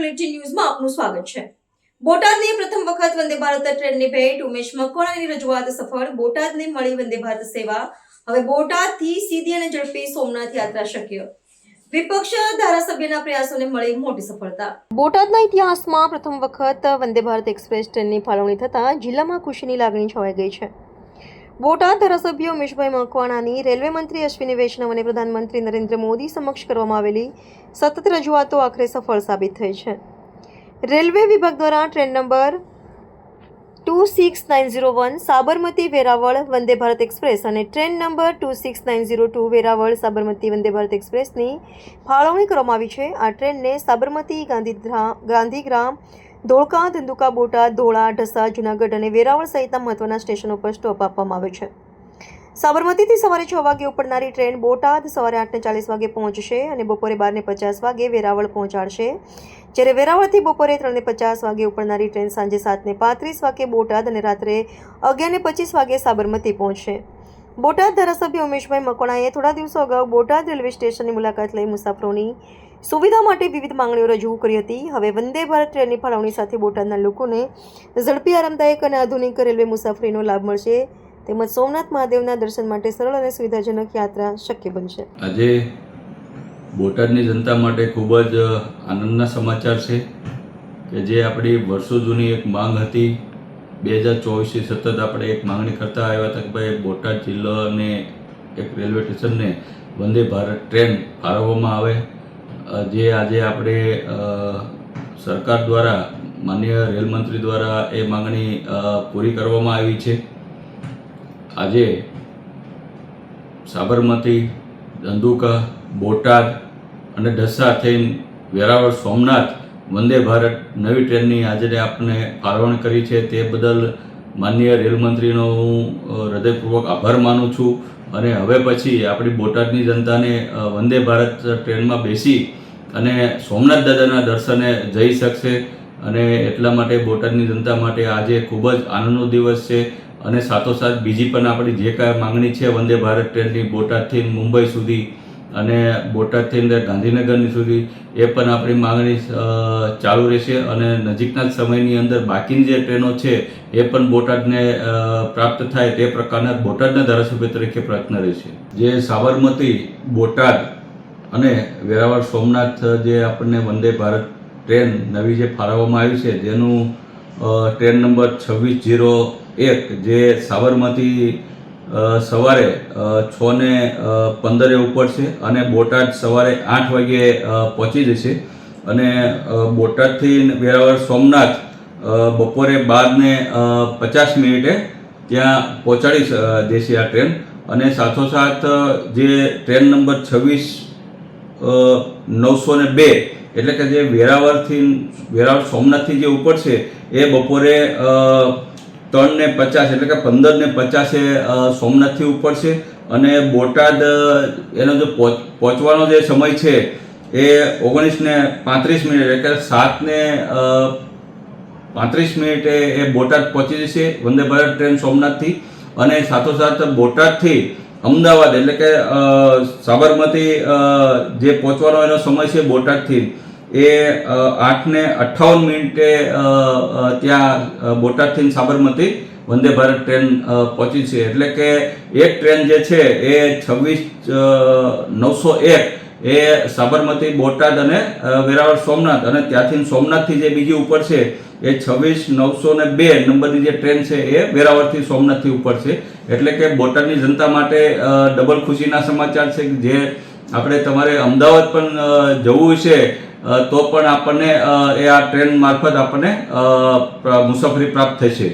Bulletin ન્યૂઝમાં આપનું સ્વાગત છે। બોટાદની પ્રથમ વખત વંદે ભારત ટ્રેનની ભેટ ઉમેશ મકવાણાની રજૂઆત સફળ। બોટાદને મળી વંદે ભારત સેવા। હવે બોટાદથી સીધી અને ઝડપી સોમનાથ યાત્રા શક્ય। વિપક્ષ ધારાસભ્યના પ્રયાસોને મળી મોટી સફળતા। બોટાદના ઇતિહાસમાં પ્રથમ વખત વંદે ભારત એક્સપ્રેસ ટ્રેનની ફાળવણી થતાં જિલ્લામાં ખુશીની લાગણી છવાઈ ગઈ છે। બોટાદ ધારાસભ્ય ઉમેશભાઈ મકવાણાની રેલવે મંત્રી અશ્વિની વૈષ્ણવ અને પ્રધાનમંત્રી નરેન્દ્ર મોદી સમક્ષ કરવામાં આવેલી સતત રજૂઆતો આખરે સફળ સાબિત થઈ છે। રેલવે વિભાગ દ્વારા train number 26901 Sabarmati Veraval Vande Bharat express અને ટ્રેન નંબર 26902 વેરાવળ સાબરમતી વંદે ભારત એક્સપ્રેસની ફાળવણી કરવામાં આવી છે। આ ટ્રેનને સાબરમતી ગાંધીગ્રામ ધોળકા ધંધુકા બોટાદ ધોળા ઢસા જૂનાગઢ અને વેરાવળ સહિતના મહત્વના સ્ટેશનો પર સ્ટોપ આપવામાં આવે છે। સાબરમતીથી સવારે 6 વાગે ઉપડનારી ટ્રેન બોટાદ સવારે 8:40 વાગે પહોંચશે અને બપોરે 12:50 વાગે વેરાવળ પહોંચાડશે, જ્યારે વેરાવળથી બપોરે 3:50 વાગે ઉપડનારી ટ્રેન સાંજે 7:35 વાગે બોટાદ અને રાત્રે 11:25 વાગે સાબરમતી પહોંચશે। બોટાદ ધારાસભ્ય ઉમેશભાઈ મકવાણાએ થોડા દિવસો અગાઉ બોટાદ રેલવે સ્ટેશનની મુલાકાત લઈ મુસાફરોની સુવિધા માટે વિવિધ માંગણીઓ રજૂ કરી હતી। હવે વંદે ભારત ટ્રેનની ફાળવણી સાથે બોટાદના લોકોને ઝડપી, આરામદાયક અને આધુનિક રેલવે મુસાફરીનો લાભ મળશે, તેમજ સોમનાથ મહાદેવના દર્શન માટે સરળ અને સુવિધાજનક યાત્રા શક્ય બનશે। આજે બોટાદની જનતા માટે ખૂબ જ આનંદના સમાચાર છે કે જે આપણી વર્ષો જૂની એક માંગ હતી। 2024થી સતત આપણે એક માંગણી કરતા આવ્યા હતા કે ભાઈ બોટાદ જિલ્લાને એક રેલવે સ્ટેશનને વંદે ભારત ટ્રેન ફાળવવામાં આવે, જે આજે આપણે સરકાર દ્વારા માનનીય રેલમંત્રી દ્વારા એ માંગણી પૂરી કરવામાં આવી છે। આજે સાબરમતી, ધંધુકા, બોટાદ અને ઢસા થઈને વેરાવળ સોમનાથ વંદે ભારત નવી ટ્રેનની આજે આપણે ફાળવણી કરી છે, તે બદલ માનનીય રેલમંત્રીનો હું હૃદયપૂર્વક આભાર માનું છું। અને હવે પછી આપણી બોટાદની જનતાને વંદે ભારત ટ્રેનમાં બેસી અને સોમનાથ દાદાના દર્શને જઈ શકશે અને એટલા માટે બોટાદની જનતા માટે આજે ખૂબ જ આનંદનો દિવસ છે। અને સાથોસાથ બીજી પણ આપણી જે કાંઈ માંગણી છે વંદે ભારત ટ્રેનની બોટાદથી મુંબઈ સુધી અને બોટાદથી ગાંધીનગરની સુધી, એ પણ આપણી માંગણી ચાલુ રહેશે અને નજીકના જ સમયની અંદર બાકીની જે ટ્રેનો છે એ પણ બોટાદને પ્રાપ્ત થાય તે પ્રકારના બોટાદના ધારાસભ્ય તરીકે પ્રયત્ન રહેશે। જે સાબરમતી, બોટાદ અને વેરાવળ સોમનાથ જે આપણને વંદે ભારત ટ્રેન નવી જે ફાળવવામાં આવી છે, જેનું ટ્રેન નંબર 2601 જે સાબરમતી સવારે 6:15 ઉપડશે અને બોટાદ સવારે 8 વાગે પહોંચી જશે અને બોટાદથી વેરાવળ સોમનાથ બપોરે 12:50 ત્યાં પહોંચાડી દેશે આ ટ્રેન। અને સાથોસાથ જે ટ્રેન નંબર 26902 એટલે કે જે વેરાવળ સોમનાથથી જે ઉપડશે એ બપોરે 3:50 એટલે કે 15:50 સોમનાથથી ઉપડશે અને બોટાદ એનો જો પહોંચવાનો જે સમય છે એ 19:35 એટલે કે 7:35 એ બોટાદ પહોંચી જશે વંદે ભારત ટ્રેન સોમનાથથી। અને સાથોસાથ બોટાદથી અમદાવાદ એટલે કે સાબરમતી જે પહોંચવાનો એનો સમય છે બોટાદથી એ 8:58 ત્યાં બોટાદથી સાબરમતી વંદે ભારત ટ્રેન પહોંચી છે। એટલે કે એક ટ્રેન જે છે એ 26901 એ સાબરમતી, બોટાદ અને વેરાવળ સોમનાથ અને ત્યાંથી સોમનાથથી જે બીજી ઉપડશે એ 26902 નંબરની જે ટ્રેન છે એ વેરાવળથી સોમનાથથી ઉપડશે। એટલે કે બોટાદની જનતા માટે ડબલ ખુશીના સમાચાર છે કે જે આપણે તમારે અમદાવાદ પણ જવું છે તો પણ આપણને એ આ ટ્રેન મારફત આપણને મુસાફરી પ્રાપ્ત થશે।